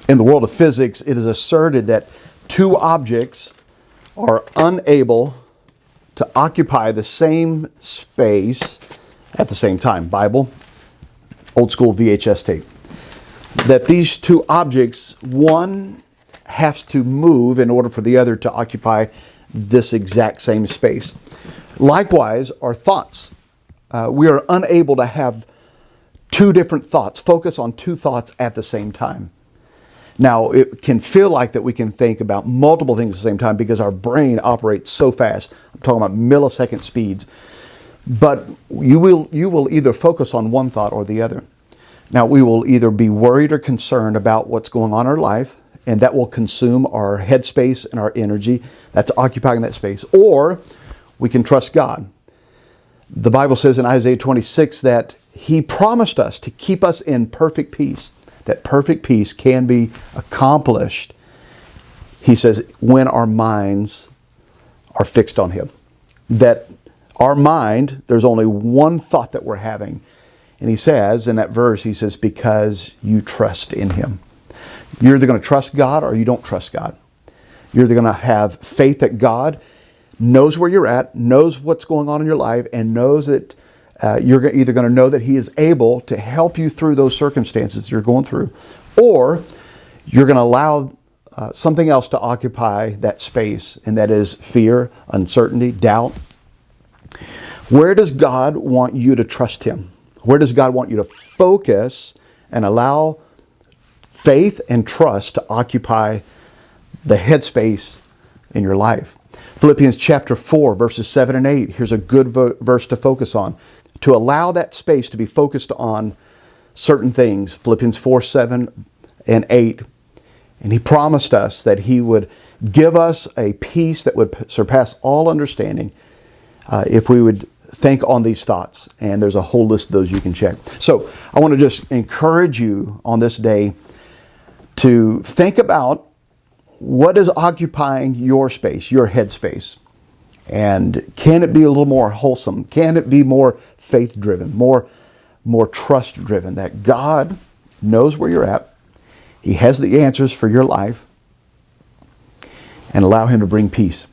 In the world of physics, it is asserted that two objects are unable to occupy the same space at the same time. Bible, old school VHS tape. That these two objects, one has to move in order for the other to occupy this exact same space. Likewise, our thoughts. We are unable to have two different thoughts, focus on two thoughts at the same time. Now, it can feel like that we can think about multiple things at the same time because our brain operates so fast. I'm talking about millisecond speeds. But you will either focus on one thought or the other. Now, we will either be worried or concerned about what's going on in our life, and that will consume our headspace and our energy. That's occupying that space. Or we can trust God. The Bible says in Isaiah 26 that He promised us to keep us in perfect peace. That perfect peace can be accomplished, He says, when our minds are fixed on Him. That our mind, there's only one thought that we're having. And He says in that verse, He says, because you trust in Him. You're either going to trust God or you don't trust God. You're either going to have faith that God knows where you're at, knows what's going on in your life, and knows that you're either going to know that He is able to help you through those circumstances you're going through, or you're going to allow something else to occupy that space, and that is fear, uncertainty, doubt. Where does God want you to trust Him? Where does God want you to focus and allow faith and trust to occupy the headspace in your life? Philippians chapter 4, verses 7 and 8. Here's a good verse to focus on. To allow that space to be focused on certain things. Philippians 4, 7 and 8. And He promised us that He would give us a peace that would surpass all understanding if we would think on these thoughts. And there's a whole list of those you can check. So I want to just encourage you on this day to think about what is occupying your space, your headspace. And can it be a little more wholesome? Can it be more faith-driven, more trust-driven? That God knows where you're at. He has the answers for your life. And allow Him to bring peace.